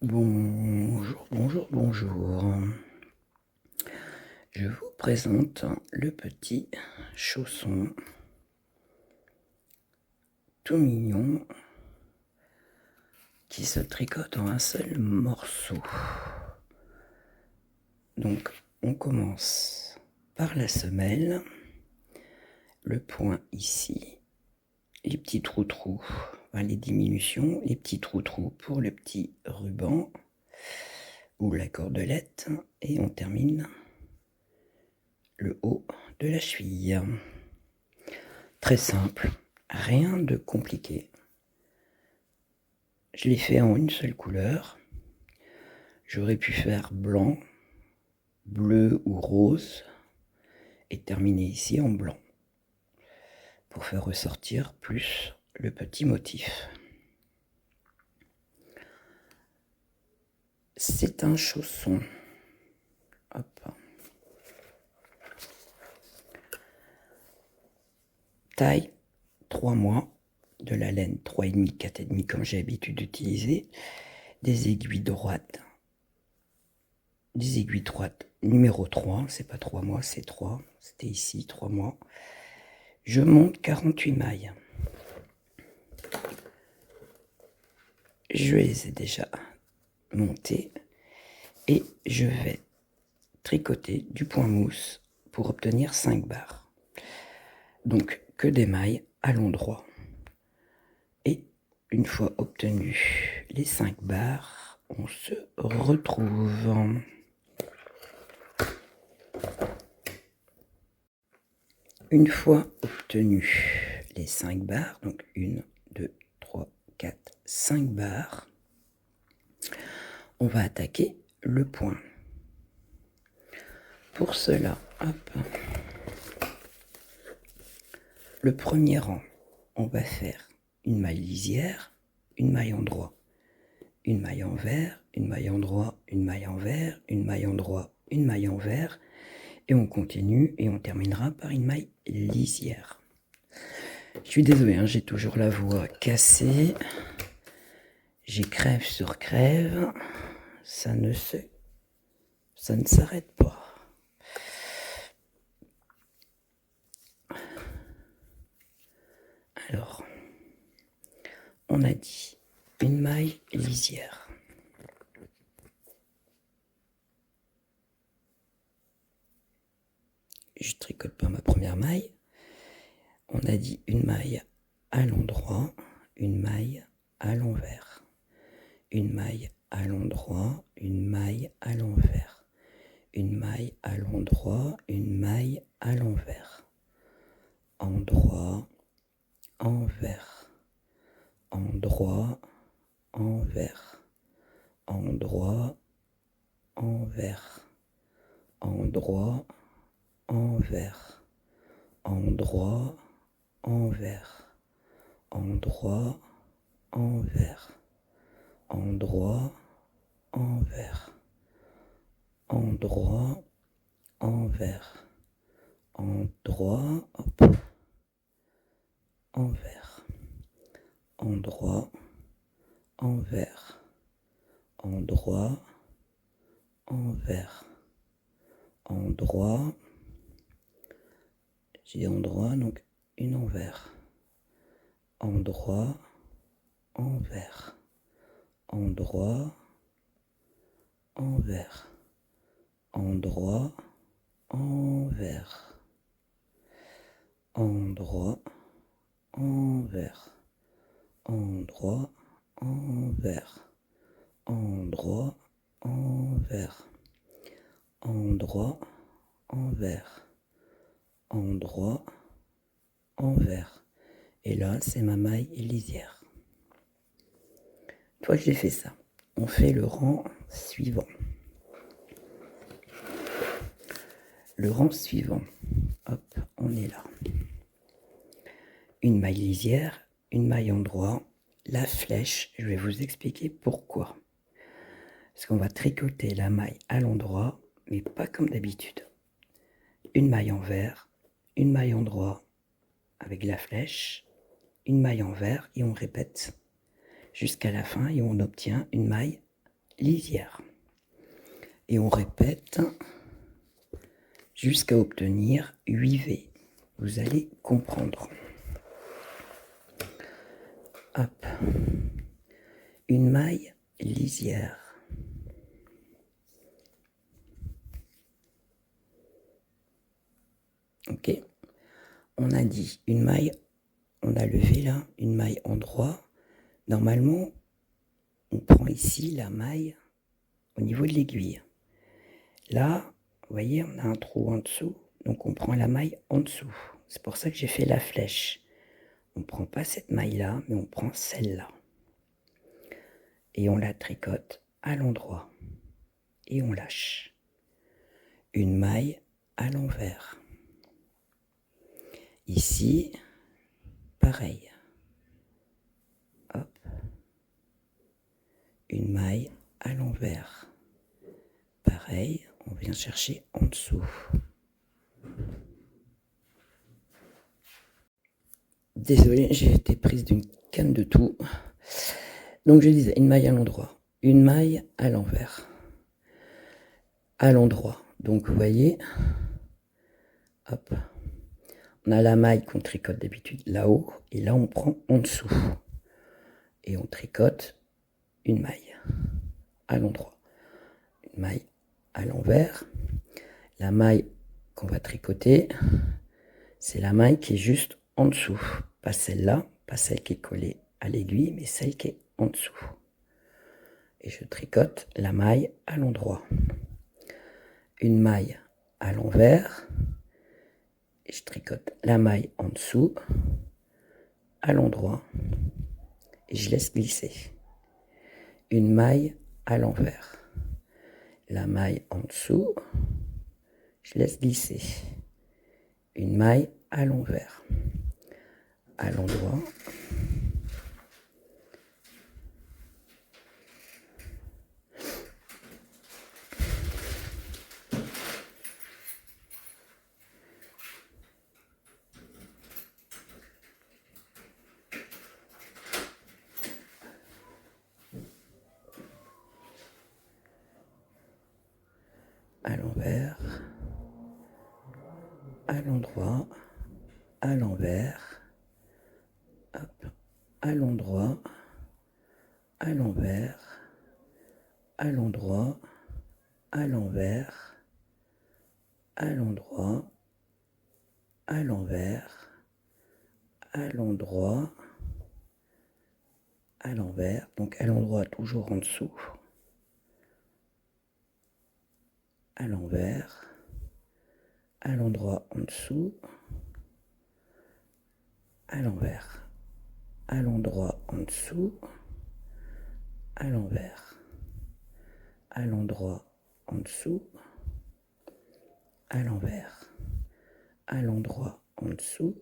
Bonjour, bonjour, bonjour. Je vous présente le petit chausson tout mignon qui se tricote en un seul morceau. Donc on commence par la semelle, le point ici, les petits trous-trous, les diminutions, les petits trous-trous pour le petit ruban ou la cordelette, et on termine le haut de la cheville. Très simple, rien de compliqué. Je l'ai fait en une seule couleur. J'aurais pu faire blanc, bleu ou rose et terminer ici en blanc pour faire ressortir plus le petit motif. C'est un chausson. Hop. Taille 3 mois, de la laine 3,5, 4,5 comme j'ai l'habitude d'utiliser, des aiguilles droites, numéro 3, c'est pas 3 mois, c'est 3, c'était ici 3 mois. Je monte 48 mailles. Je les ai déjà montées et je vais tricoter du point mousse pour obtenir 5 barres. Donc que des mailles à l'endroit. Et une fois obtenu les 5 barres, on se retrouve. Une fois obtenu les 5 barres, donc 1, 2, 3, 4, 5 barres, on va attaquer le point. Pour cela, hop, le premier rang, on va faire une maille lisière, une maille endroit, une maille envers, une maille endroit, une maille envers, une maille endroit, une maille envers, et on continue et on terminera par une maille lisière. Je suis désolé, j'ai toujours la voix cassée, j'ai crève sur crève, ça ne s'arrête pas. Alors, on a dit une maille lisière. Je tricote pas ma première maille. On a dit une maille à l'endroit, une maille à l'envers, une maille à l'endroit, une maille à l'envers, une maille à l'endroit, une maille à l'envers, endroit, envers, endroit, envers, endroit, envers, endroit, envers, endroit, envers, endroit, envers, endroit, envers, endroit, envers, endroit, hop, envers, endroit, envers, endroit, envers, endroit, j'ai dit endroit, donc une envers, endroit, envers, endroit, envers, endroit, envers, endroit, envers, endroit, envers, endroit, envers, endroit, envers, endroit, envers. Et là, c'est ma maille lisière. Toi, j'ai fait ça. On fait le rang suivant. Le rang suivant. Hop, on est là. Une maille lisière, une maille endroit, la flèche. Je vais vous expliquer pourquoi. Parce qu'on va tricoter la maille à l'endroit, mais pas comme d'habitude. Une maille envers, une maille endroit avec la flèche, une maille envers et on répète jusqu'à la fin et on obtient une maille lisière. Et on répète jusqu'à obtenir 8 V. Vous allez comprendre. Hop. Une maille lisière. Ok. On a dit une maille, on a levé là, une maille en droit. Normalement, on prend ici la maille au niveau de l'aiguille. Là, vous voyez, on a un trou en dessous, donc on prend la maille en dessous. C'est pour ça que j'ai fait la flèche. On ne prend pas cette maille-là, mais on prend celle-là. Et on la tricote à l'endroit. Et on lâche. Une maille à l'envers. Ici, pareil. Hop. Une maille à l'envers. Pareil, on vient chercher en dessous. Désolée, j'ai été prise d'une canne de tout. Donc je disais une maille à l'endroit, une maille à l'envers, à l'endroit. Donc vous voyez, hop, on a la maille qu'on tricote d'habitude là-haut, et là on prend en dessous. Et on tricote une maille à l'endroit, une maille à l'envers. La maille qu'on va tricoter, c'est la maille qui est juste en dessous. Pas celle-là, pas celle qui est collée à l'aiguille, mais celle qui est en dessous. Et je tricote la maille à l'endroit. Une maille à l'envers. Et je tricote la maille en dessous, à l'endroit. Et je laisse glisser. Une maille à l'envers. La maille en dessous, je laisse glisser. Une maille à l'envers. À l'endroit. À l'envers. À l'endroit. À l'envers. Hop. À l'endroit. À l'envers. À l'endroit. À l'envers. À l'endroit. À l'envers. À l'endroit. À l'envers, donc à l'endroit toujours en dessous, à l'envers, à l'endroit en dessous, à l'envers, à l'endroit en dessous, à l'envers, à l'endroit en dessous, à l'envers, à l'endroit en dessous,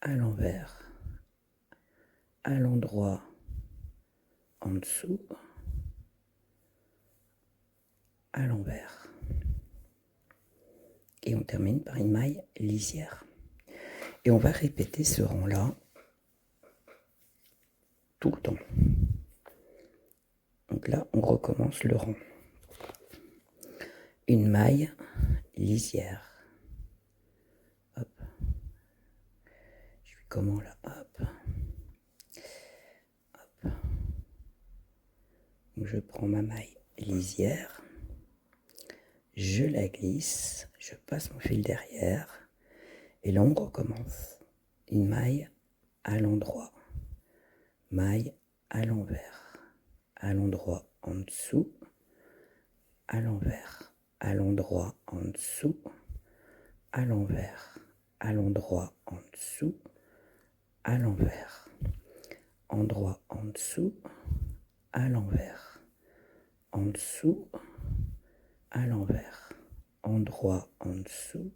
à l'envers, à l'endroit en dessous, à l'envers. Et on termine par une maille lisière. Et on va répéter ce rang-là tout le temps. Donc là, on recommence le rang. Une maille lisière. Hop. Je fais comment là? Hop. Hop. Donc je prends ma maille lisière. Je la glisse. Je passe mon fil derrière. Et là, on recommence. Une maille à l'endroit. Maille à l'envers. À l'endroit en dessous. À l'envers. À l'endroit en dessous. À l'envers. À l'endroit en dessous. À l'envers. Endroit en dessous. À l'envers. En dessous. À l'envers. Endroit en dessous.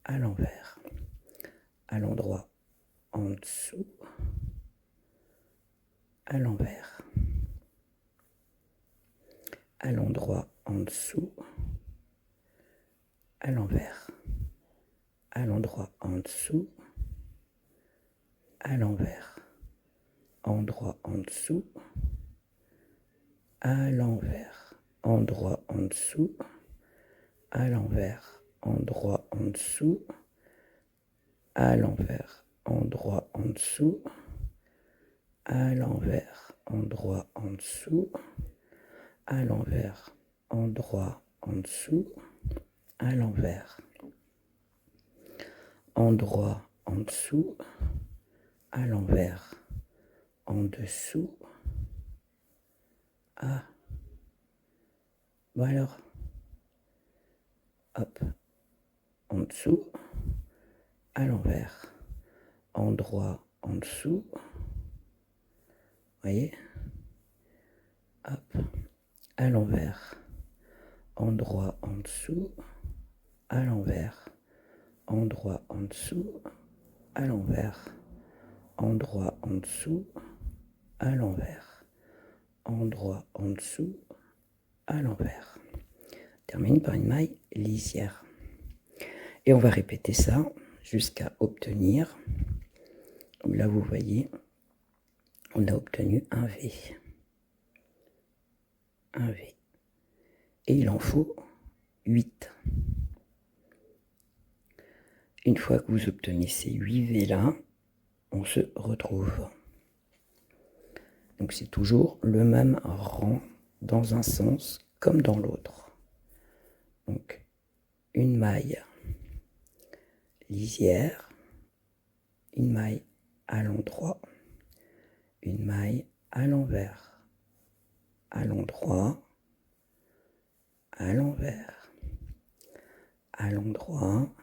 À l'envers. À l'endroit en dessous. À l'envers. À l'endroit en dessous. À l'envers. À l'endroit en dessous. À l'envers. Endroit en dessous. à l'envers, endroit en dessous, à l'envers, endroit en dessous, à l'envers, endroit en dessous, à l'envers, endroit en dessous, à l'envers, endroit en dessous, à l'envers, endroit en dessous, à l'envers, en dessous, à... Bon alors, hop, en dessous, à l'envers, endroit en dessous, voyez, hop, à l'envers, endroit en dessous, à l'envers, endroit en dessous, à l'envers, endroit en dessous, à l'envers, endroit en dessous, à l'envers. Termine par une maille lisière. Et on va répéter ça jusqu'à obtenir, là vous voyez, on a obtenu un V. Un V. Et il en faut 8. Une fois que vous obtenez ces 8 V là, on se retrouve. Donc c'est toujours le même rang dans un sens comme dans l'autre. Donc une maille lisière, une maille à l'endroit, une maille à l'envers, à l'endroit, à l'envers, à l'endroit,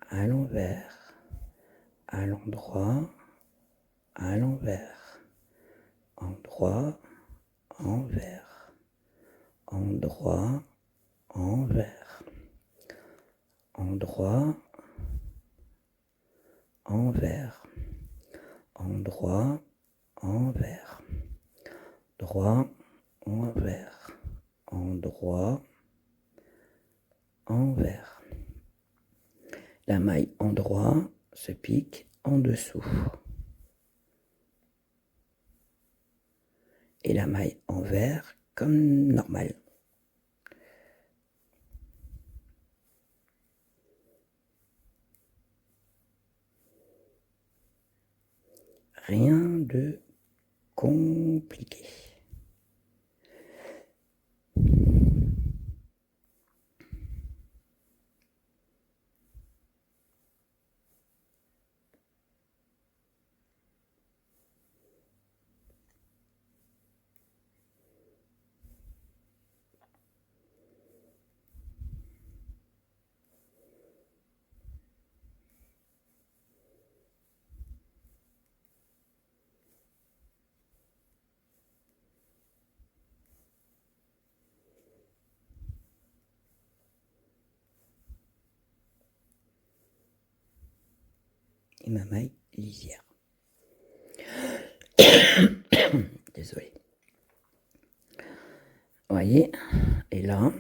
à l'envers, à l'endroit, à l'envers, endroit, envers, endroit, envers, endroit, envers, endroit, envers, droit, envers, endroit, envers. La maille endroit se pique en dessous. Et la maille envers comme normal. Rien de compliqué. Et ma maille lisière. Désolé. Vous voyez, et là,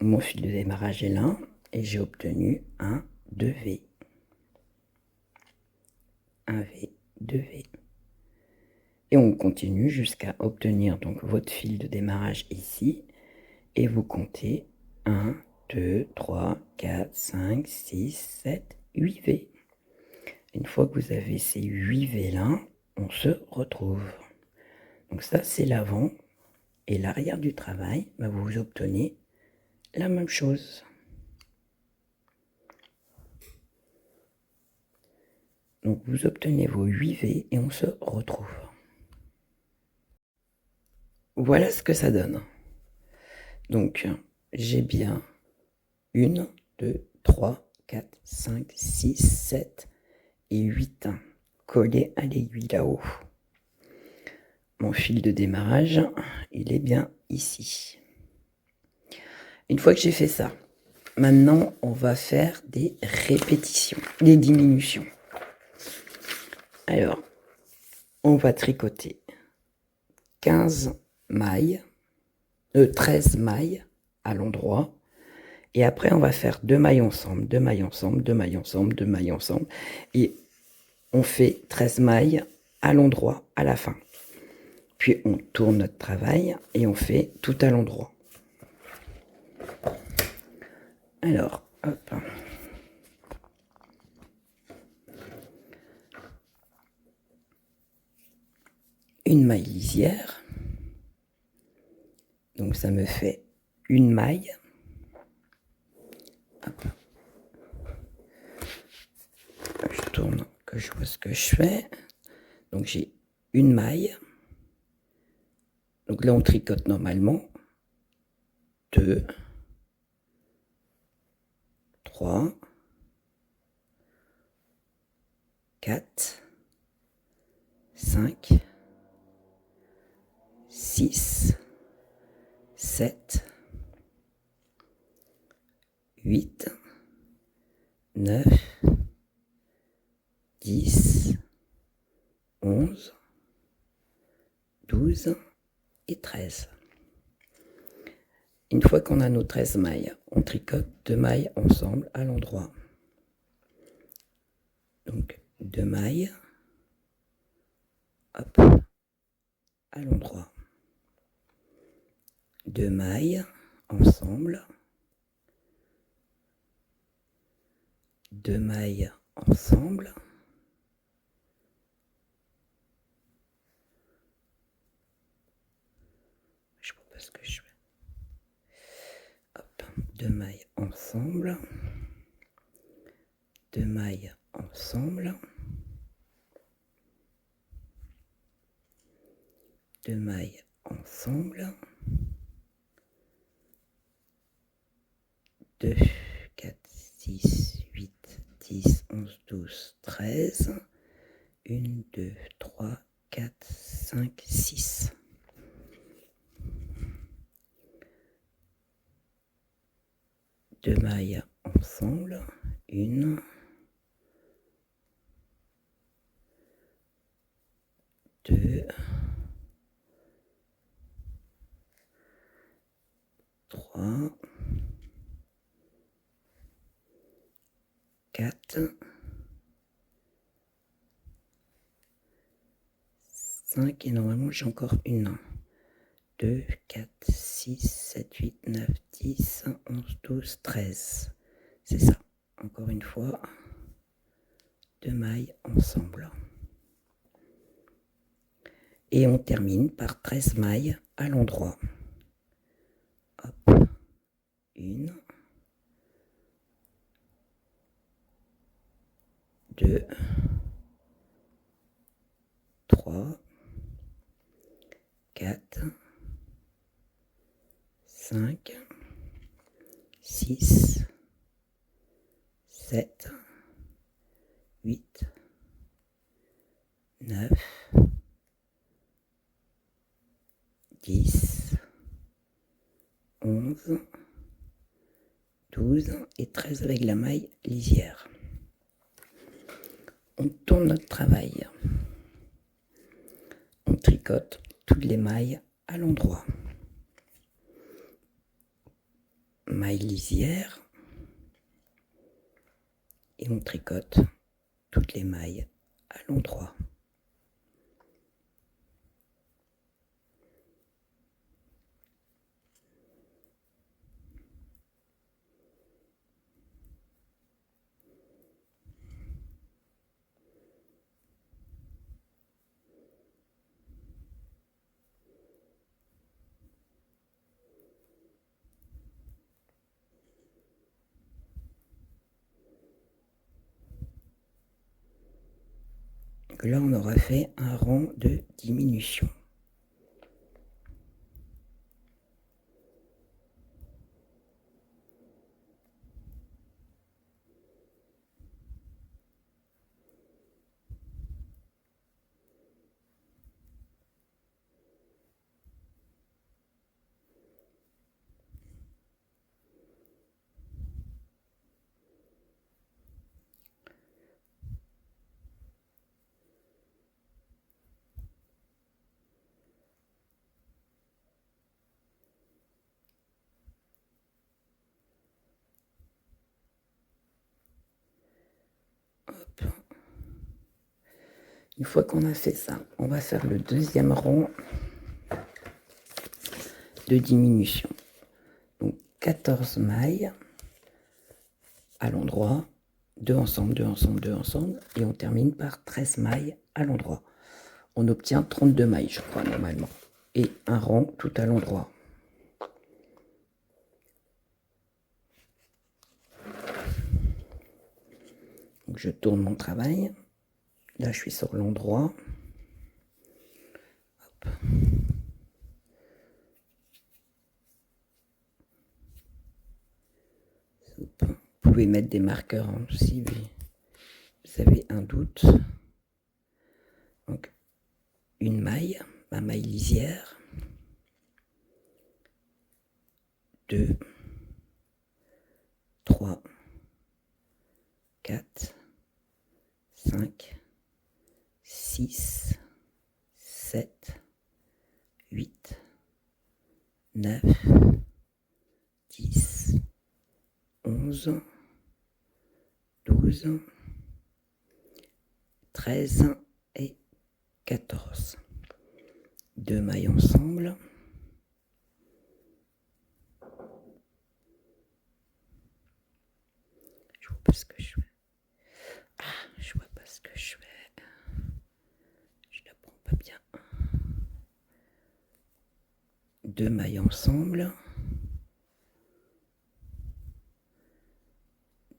mon fil de démarrage est là, et j'ai obtenu un 2V. Un V, 2V. Et on continue jusqu'à obtenir donc votre fil de démarrage ici, et vous comptez 1, 2, 3, 4, 5, 6, 7, 8 V. Une fois que vous avez ces 8 V là, on se retrouve. Donc ça, c'est l'avant et l'arrière du travail. Bah, vous obtenez la même chose. Donc vous obtenez vos 8 V et on se retrouve. Voilà ce que ça donne. Donc j'ai bien 1, 2, 3, 4, 5, 6, 7 et 8 collés à l'aiguille là-haut. Mon fil de démarrage, il est bien ici. Une fois que j'ai fait ça, maintenant on va faire des répétitions, des diminutions. Alors, on va tricoter 15 mailles, 13 mailles à l'endroit. Et après, on va faire 2 mailles ensemble, 2 mailles ensemble, 2 mailles ensemble, 2 mailles ensemble. Et on fait 13 mailles à l'endroit à la fin. Puis on tourne notre travail et on fait tout à l'endroit. Alors, hop. Une maille lisière. Donc ça me fait une maille. Hop. Je tourne, que je vois ce que je fais. Donc j'ai une maille. Donc là on tricote normalement. 2, 3, 4, 5, 6, 7, 8, 9, 10, 11, 12 et 13. Une fois qu'on a nos 13 mailles, on tricote 2 mailles ensemble à l'endroit. Donc 2 mailles, hop, à l'endroit. 2 mailles ensemble, 2 mailles ensemble, je vois pas ce que je fais. Hop, 2 mailles ensemble, 2 mailles ensemble, 2 mailles ensemble, 2, 4, 6, 8, 10, 11, 12, 13, 1, 2, 3, 4, 5, 6. Deux mailles ensemble, 1, 2, 3, 4, 5 et normalement j'ai encore une. 2, 4, 6, 7, 8, 9, 10, 11, 12, 13. C'est ça. Encore une fois, 2 mailles ensemble. Et on termine par 13 mailles à l'endroit. Hop. 1, 2, 3, 4, 5, 6, 7, 8, 9, 10, 11, 12 et 13 avec la maille lisière. On tourne notre travail. On tricote toutes les mailles à l'endroit. Maille lisière. Et on tricote toutes les mailles à l'endroit. Donc là, on aura fait un rang de diminution. Hop. Une fois qu'on a fait ça, on va faire le deuxième rang de diminution. Donc 14 mailles à l'endroit, 2 ensemble, 2 ensemble, 2 ensemble, et on termine par 13 mailles à l'endroit. On obtient 32 mailles, je crois, normalement, et un rang tout à l'endroit. Donc je tourne mon travail. Là, je suis sur l'endroit. Vous pouvez mettre des marqueurs hein, si vous avez un doute. Donc, une maille, ma maille lisière. 2, 3, 4, 5, 6, 7, 8, 9, 10, 11, 12, 13 et 14. 2 mailles ensemble. Je vois pas ce que je fais. Ah, je vois pas ce que je fais. Je la prends pas bien. 2 mailles ensemble.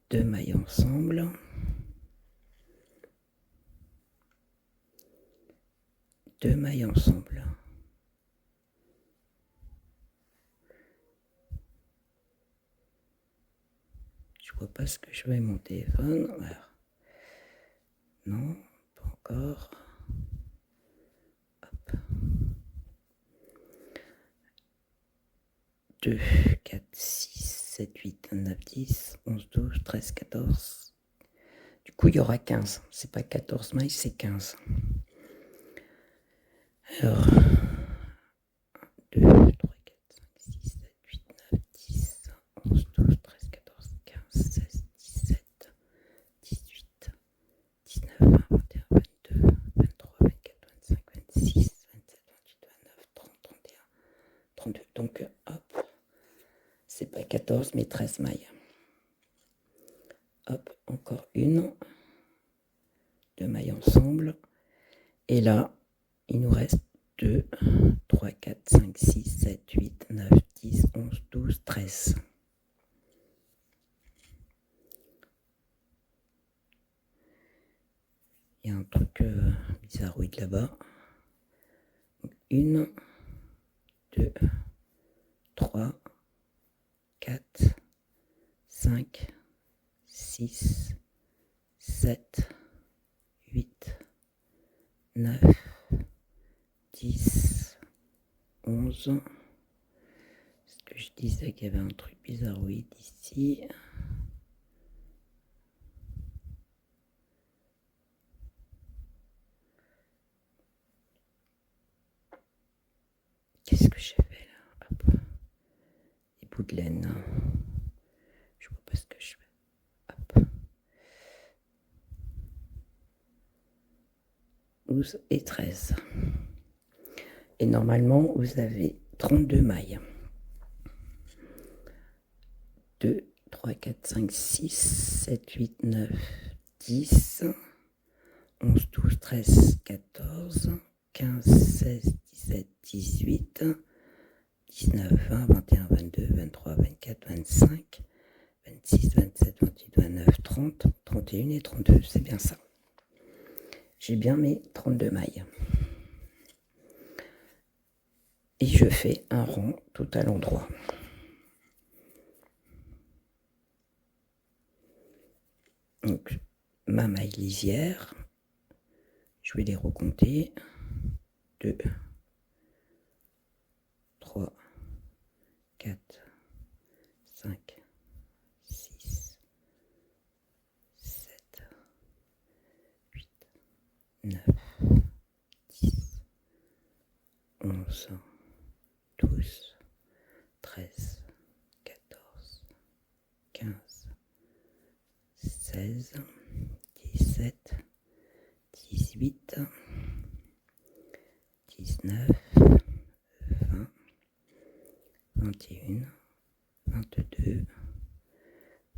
2 mailles ensemble. 2 mailles ensemble. Je vois pas ce que je fais mon téléphone. Alors. Non, pas encore. Hop. 2, 4, 6, 7, 8, 9, 10, 11, 12, 13, 14. Du coup, il y aura 15. C'est pas 14 mailles, c'est 15. Alors, 2, 3, 4, 5, 6, 7, 8, 9, 10, 11, 12, 13, 14, 15, 16, 17, 18, 19, 20, 21, 22, 23, 24, 25, 26, 27, 28, 29, 30, 31, 32. Donc, hop, c'est pas 14, mais 13 mailles. Hop, encore une. 2 mailles ensemble. Et là, il nous reste 2, 3, 4, 5, 6, 7, 8, 9, 10, 11, 12, 13. Il y a un truc bizarroïde là-bas. 1, 2, 3, 4, 5, 6, 7, 8, 9, 10, 11. Est-ce que je disais qu'il y avait un truc bizarroïde ici? Qu'est-ce que j'ai fait là? Hop. Des bouts de laine. Je vois pas ce que je fais. Hop. 12 et 13. Et normalement, vous avez 32 mailles. 2, 3, 4, 5, 6, 7, 8, 9, 10, 11, 12, 13, 14, 15, 16, 17, 18, 19, 20, 21, 22, 23, 24, 25, 26, 27, 28, 29, 30, 31 et 32. C'est bien ça. J'ai bien mes 32 mailles. Et je fais un rond tout à l'endroit. Donc, ma maille lisière, je vais les recompter. 2, 3, 4, 5, 6, 7, 8, 9, 10, 11, 12, 13, 14, 15, 16, 17, 18, 19, 20, 21, 22,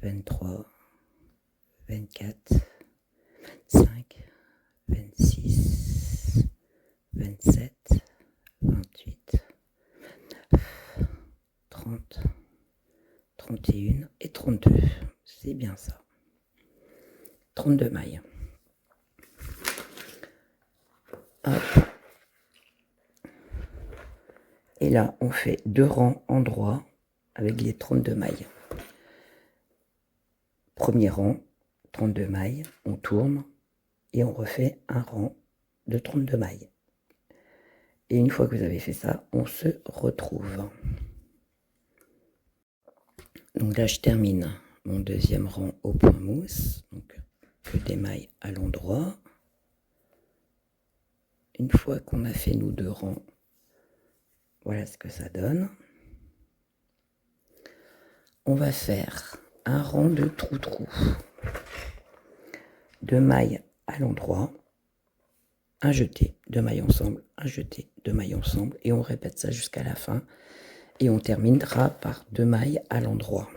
23, 24, 25, 26, 27, 28, 30, 31 et 32. C'est bien ça. 32 mailles. Hop. Et là, on fait 2 rangs en droit avec les 32 mailles. Premier rang, 32 mailles, on tourne et on refait un rang de 32 mailles. Et une fois que vous avez fait ça, on se retrouve. Donc là, je termine mon deuxième rang au point mousse. Donc, que des mailles à l'endroit. Une fois qu'on a fait nos 2 rangs, voilà ce que ça donne. On va faire un rang de trou-trou. 2 mailles à l'endroit, un jeté, 2 mailles ensemble, un jeté, 2 mailles ensemble. Et on répète ça jusqu'à la fin. Et on terminera par 2 mailles à l'endroit.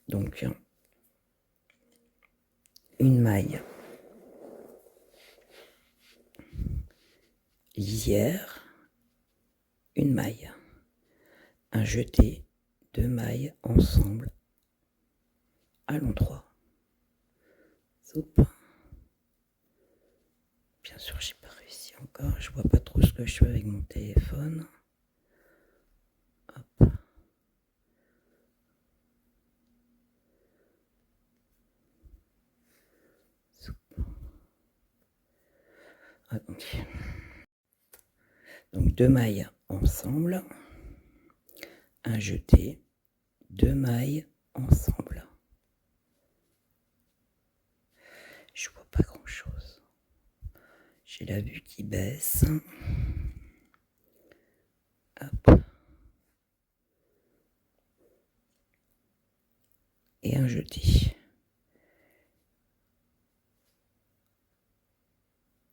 Donc, une maille lisière, une maille, un jeté, 2 mailles ensemble à l'endroit. Bien sûr, j'ai pas réussi encore. Je vois pas trop ce que je fais avec mon téléphone. Hop. Ah, donc 2 mailles ensemble, un jeté, 2 mailles ensemble. Je vois pas grand chose. J'ai la vue qui baisse. Hop. Et un jeté.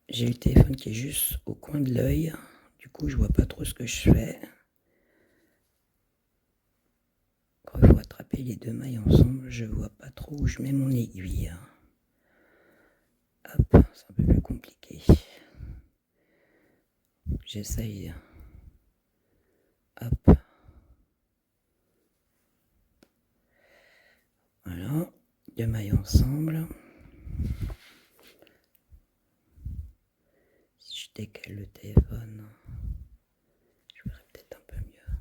J'ai le téléphone qui est juste au coin de l'œil. Du coup, je vois pas trop ce que je fais. Quand il faut attraper les 2 mailles ensemble, je vois pas trop où je mets mon aiguille. Hop, c'est un peu plus compliqué. J'essaye. Hop. Voilà, 2 mailles ensemble. Si je décale le téléphone, je verrai peut-être un peu mieux.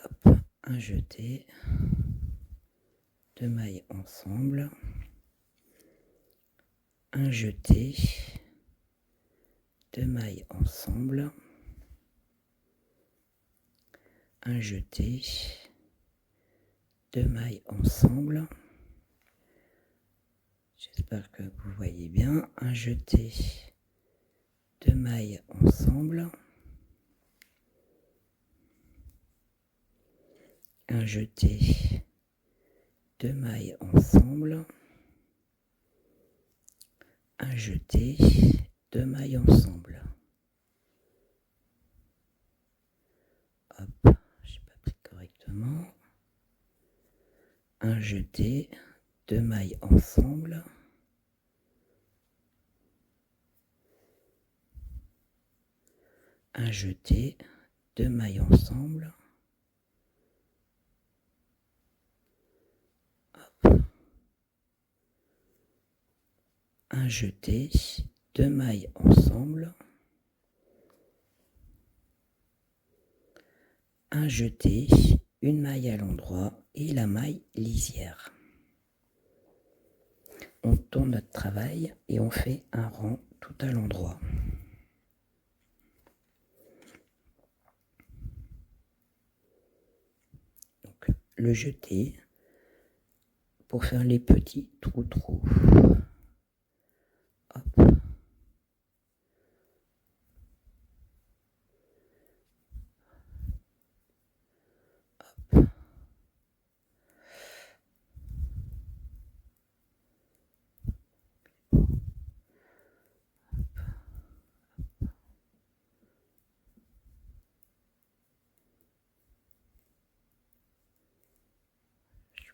Hop, un jeté, 2 mailles ensemble, un jeté, 2 mailles ensemble, un jeté, 2 mailles ensemble. J'espère que vous voyez bien. Un jeté, 2 mailles ensemble, un jeté, 2 mailles ensemble, un jeté, 2 mailles ensemble. Hop, j'ai pas pris correctement. Un jeté, 2 mailles ensemble, un jeté, 2 mailles ensemble, hop, un jeté, 2 mailles ensemble, un jeté, une maille à l'endroit et la maille lisière. On tourne notre travail et on fait un rang tout à l'endroit. Donc le jeté pour faire les petits trous-trous. Hop. Hop.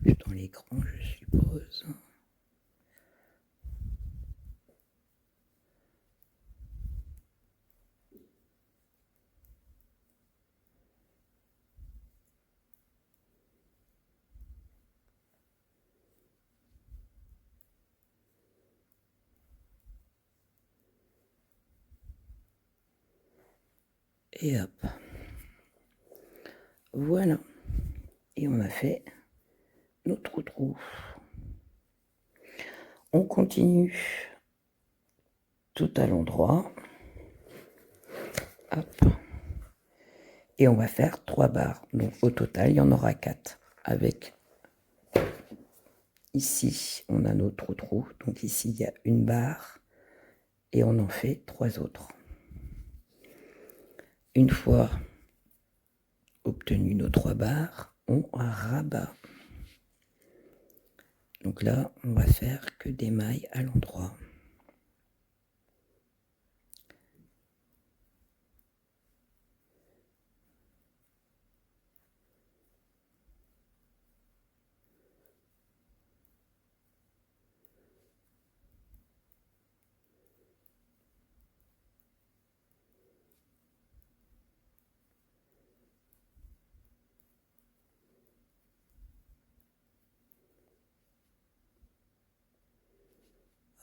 plus dans l'écran, je suppose. Et hop. Voilà. Et on a fait notre trou. On continue tout à l'endroit. Hop. Et on va faire 3 barres. Donc au total, il y en aura 4. Avec ici, on a notre trou. Donc ici, il y a une barre. Et on en fait 3 autres. Une fois obtenu nos 3 barres, on rabat. Donc là, on va faire que des mailles à l'endroit.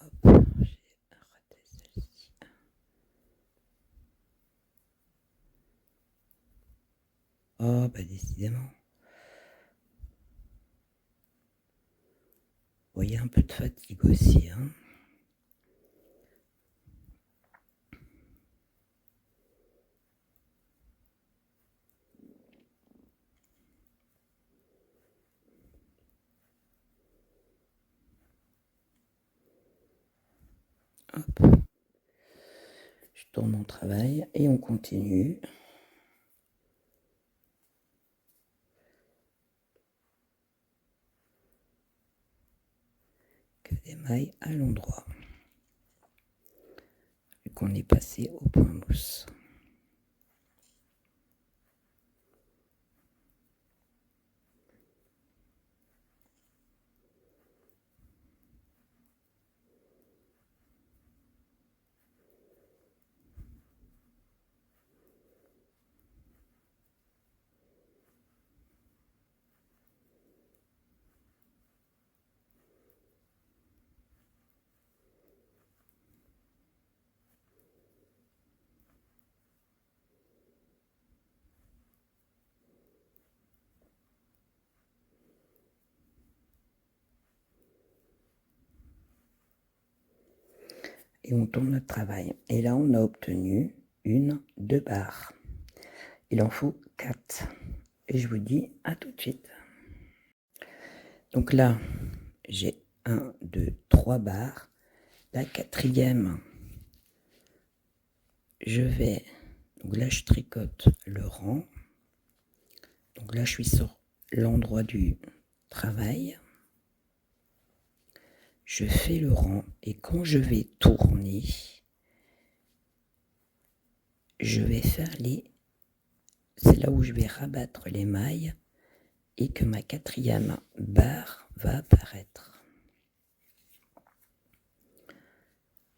Hop, j'ai raté celle-ci. Oh, bah décidément. Bon, il y a un peu de fatigue aussi, hein. Hop. Je tourne mon travail et on continue. Que des mailles à l'endroit. Vu qu'on est passé au point mousse. Et on tourne notre travail. Et là, on a obtenu 2 barres. Il en faut 4. Et je vous dis à tout de suite. Donc là, j'ai 1, 2, 3 barres. La 4e, je vais... Donc là, je tricote le rang. Donc là, je suis sur l'endroit du travail. Je fais le rang et quand je vais tourner, je vais faire c'est là où je vais rabattre les mailles et que ma 4e barre va apparaître.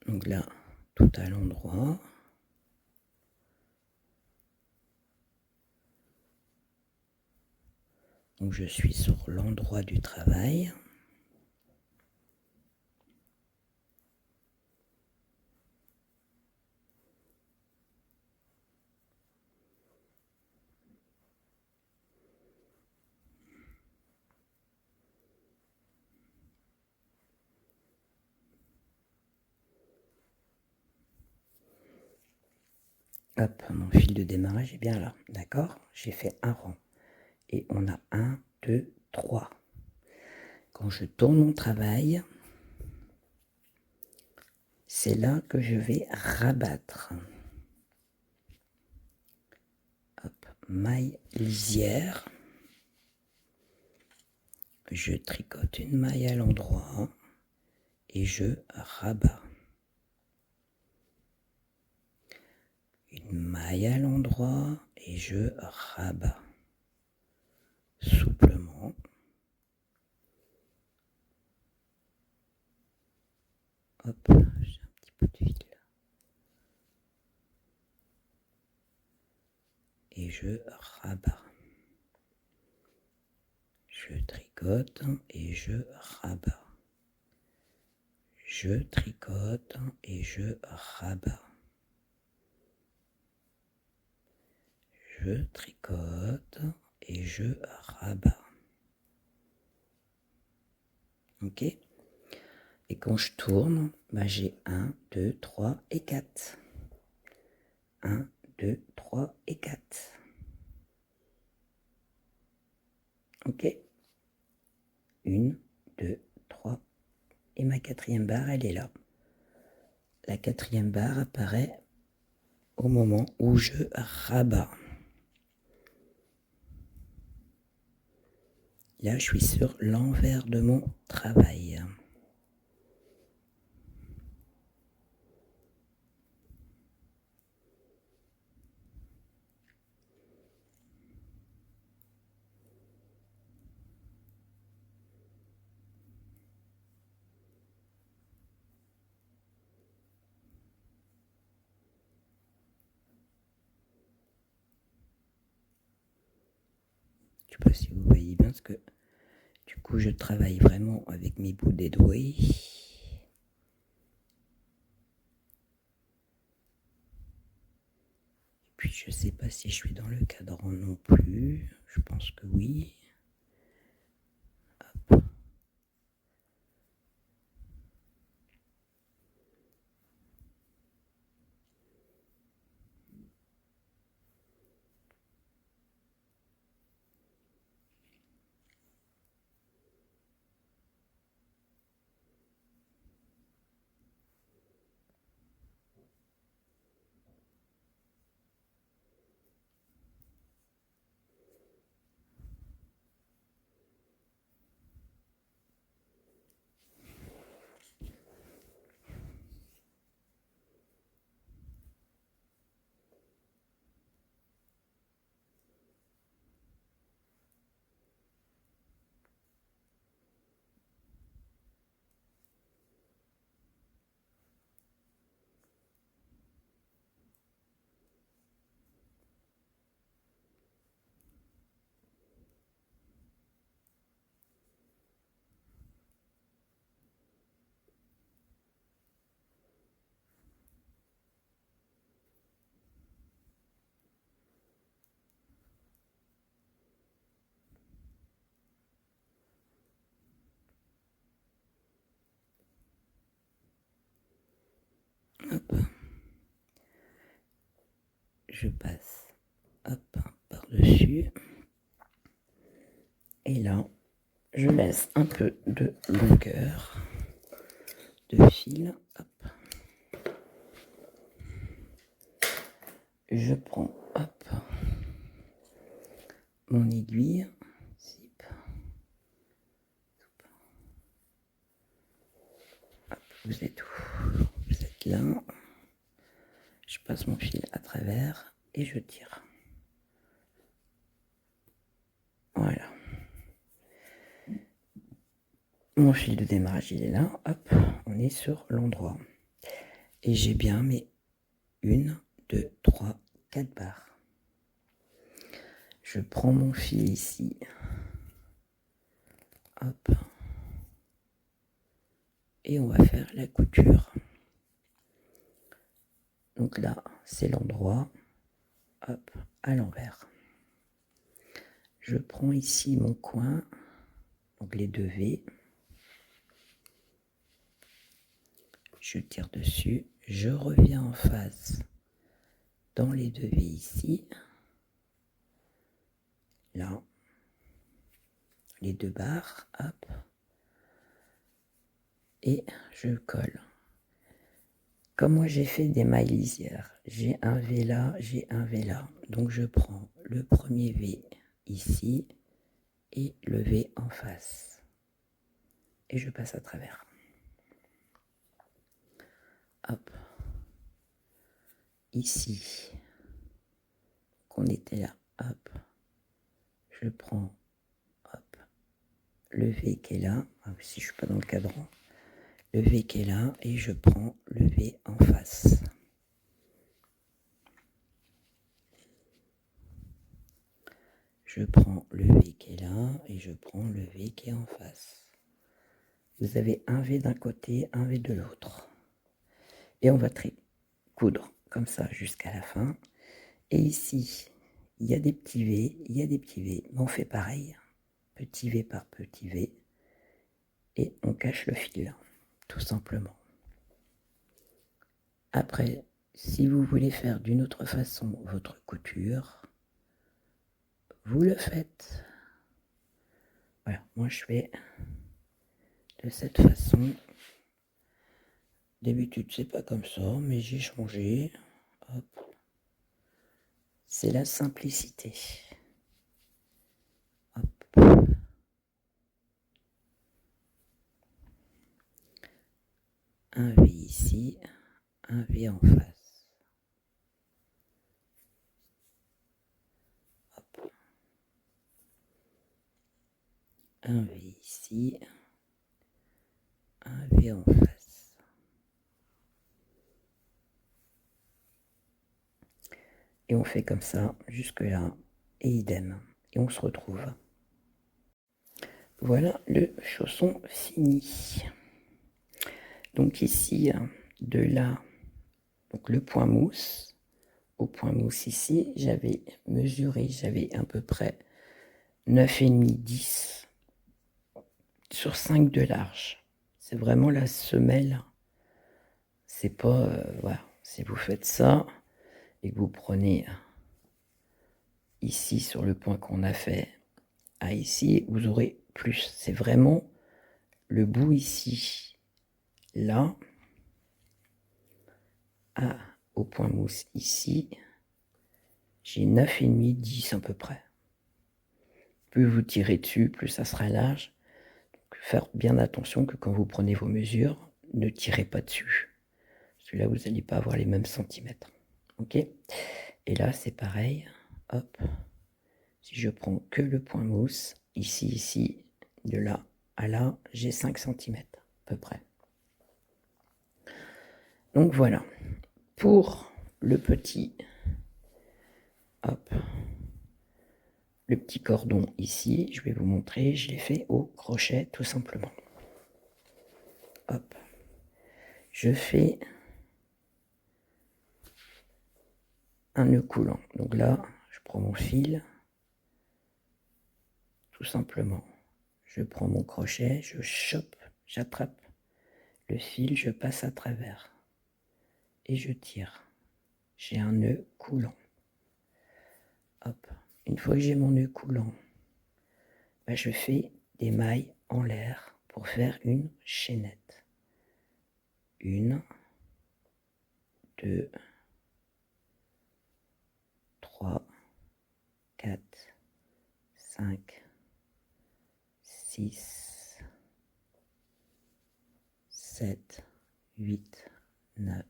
Donc là, tout à l'endroit. Donc je suis sur l'endroit du travail. Hop, mon fil de démarrage est bien là, d'accord? J'ai fait un rang. Et on a 1, 2, 3. Quand je tourne mon travail, c'est là que je vais rabattre. Hop, maille lisière. Je tricote une maille à l'endroit et je rabats. Une maille à l'endroit et je rabats souplement. hop, j'ai un petit peu de fil. Et je rabats. Je tricote et je rabats. Je tricote et je rabats. Je tricote et je rabats. Ok? Et quand je tourne, bah j'ai 1, 2, 3 et 4. 1, 2, 3 et 4. Ok? 1, 2, 3. Et ma quatrième barre, elle est là. La quatrième barre apparaît au moment où je rabats. Là, je suis sur l'envers de mon travail. Je ne sais pas si vous voyez bien, parce que du coup, je travaille vraiment avec mes bouts des doigts. Puis je sais pas si je suis dans le cadran non plus. Je pense que oui. Hop. Hop. Je passe hop par-dessus. Et là, je laisse un peu de longueur de fil. Hop. Je prends hop mon aiguille. Zip. Hop, vous êtes où? Vous êtes là. Je passe mon fil à travers et je tire. Voilà. Mon fil de démarrage, il est là. Hop, on est sur l'endroit. Et j'ai bien mes 1, 2, 3, 4 barres. Je prends mon fil ici. Hop. Et on va faire la couture. Donc là, c'est l'endroit. Hop, à l'envers. Je prends ici mon coin. Donc les 2 V. Je tire dessus. Je reviens en face dans les 2 V ici. Là. Les 2 barres. Hop. Et je colle. Comme moi j'ai fait des mailles lisières, j'ai un V là, j'ai un V là. Donc je prends le premier V ici et le V en face. Et je passe à travers. Hop. Ici. Qu'on était là. Hop. Je prends hop, le V qui est là. Ah, si je ne suis pas dans le cadran. le V qui est là et je prends le V en face. Je prends le V qui est là et je prends le V qui est en face. Vous avez un V d'un côté, un V de l'autre. Et on va coudre comme ça jusqu'à la fin. Et ici, il y a des petits V, il y a des petits V. Mais on fait pareil. Petit V par petit V. Et on cache le fil, tout simplement. Après, si vous voulez faire d'une autre façon votre couture, vous le faites. Voilà, moi je fais de cette façon. D'habitude, c'est pas comme ça, mais j'ai changé. Hop. C'est la simplicité. Hop. Un V ici, un V en face. Hop. Un V ici, un V en face. Et on fait comme ça jusque là, et idem. Et on se retrouve. Voilà le chausson fini. Donc ici, de là, donc le point mousse, au point mousse ici, j'avais mesuré, j'avais à peu près 9,5, 10 sur 5 de large. C'est vraiment la semelle. C'est pas, voilà, si vous faites ça et que vous prenez ici sur le point qu'on a fait, à ici, vous aurez plus. C'est vraiment le bout ici, là, au point mousse ici, j'ai 9,5, 10 à peu près. Plus vous tirez dessus, plus ça sera large. Donc, faire bien attention que quand vous prenez vos mesures, ne tirez pas dessus. Parce que là, vous n'allez pas avoir les mêmes centimètres. Ok? Et là, c'est pareil. Hop. Si je prends que le point mousse, ici, de là à là, j'ai 5 cm à peu près. Donc voilà. Pour le petit, hop, le petit cordon ici, je vais vous montrer, je l'ai fait au crochet tout simplement. Hop. Je fais un nœud coulant. Donc là, je prends mon fil, tout simplement. Je prends mon crochet, je chope, j'attrape le fil, je passe à travers et je tire. J'ai un nœud coulant. Hop. Une fois que j'ai mon nœud coulant, bah, je fais des mailles en l'air pour faire une chaînette. 1, 2, 3, 4, 5, 6, 7, 8, 9,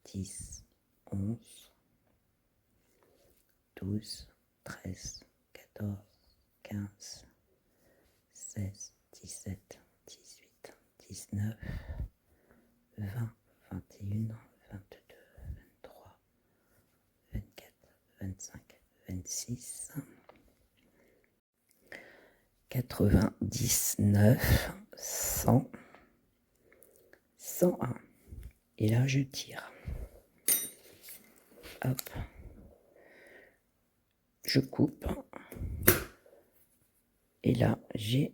10, 11, 12, 13, 14, 15, 16, 17, 18, 19, 20, 21, 22, 23, 24, 25, 26, 99, 100, 101. Et là, je tire. Hop. Je coupe. Et là, j'ai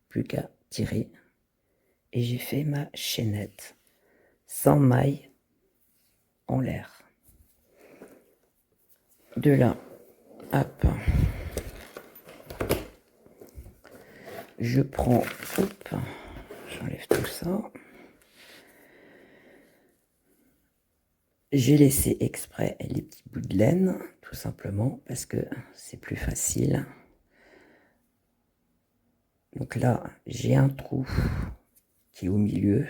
plus qu'à tirer. Et j'ai fait ma chaînette sans maille en l'air. De là, hop. Je prends, hop, j'enlève tout ça. J'ai laissé exprès les petits bouts de laine, tout simplement, parce que c'est plus facile. Donc là, j'ai un trou qui est au milieu.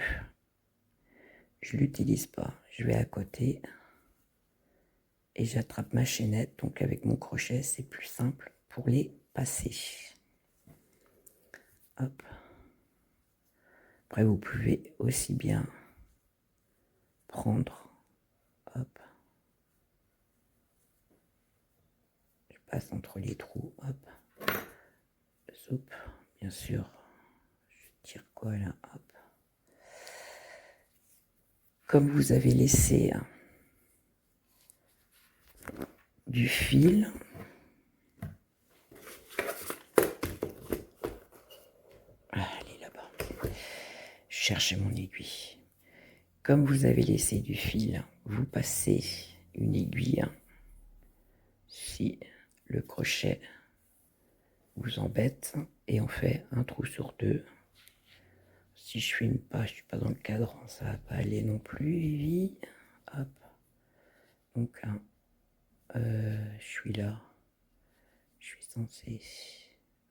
Je ne l'utilise pas. Je vais à côté et j'attrape ma chaînette. Donc avec mon crochet, c'est plus simple pour les passer. Hop. Après, vous pouvez aussi bien prendre, hop, je passe entre les trous, hop, soupe, bien sûr, je tire quoi là, hop. Comme vous avez laissé du fil, allez là-bas, je cherchais mon aiguille. Comme vous avez laissé du fil, vous passez une aiguille si le crochet vous embête et on fait un trou sur deux. Si je filme pas, je suis pas dans le cadran, ça va pas aller non plus, Evie. Hop. Donc je suis là, je suis censé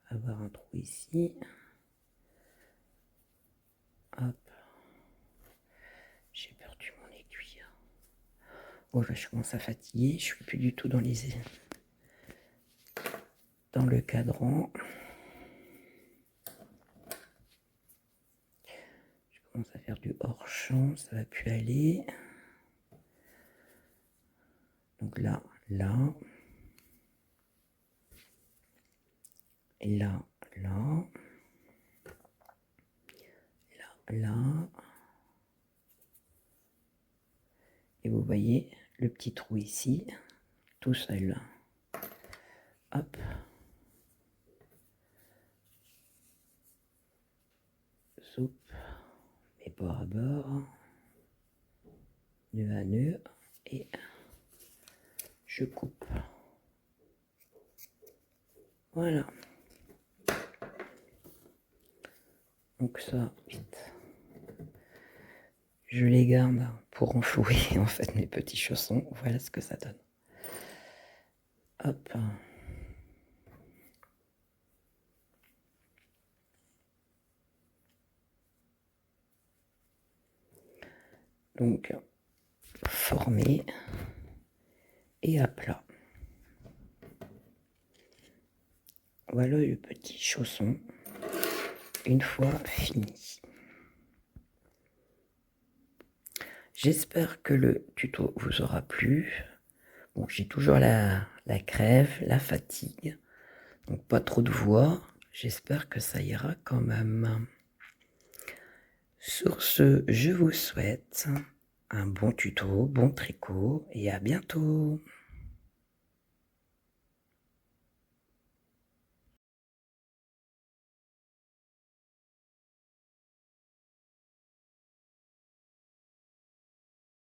avoir un trou ici. Hop. J'ai perdu mon aiguille. Oh là, je commence à fatiguer, je suis plus du tout dans le cadran. Je commence à faire du hors-champ, ça va plus aller. Donc là, et là, là. Et vous voyez le petit trou ici, tout seul. Hop. Soupe, mes bords à bord, nœud à nœud, et je coupe. Voilà. Donc ça, vite. Je les garde pour enflouer en fait mes petits chaussons. Voilà ce que ça donne. Hop. Donc, formé et à plat. Voilà le petit chausson une fois fini. J'espère que le tuto vous aura plu. Bon, j'ai toujours la crève, la fatigue, donc pas trop de voix. J'espère que ça ira quand même. Sur ce, je vous souhaite un bon tuto, bon tricot et à bientôt.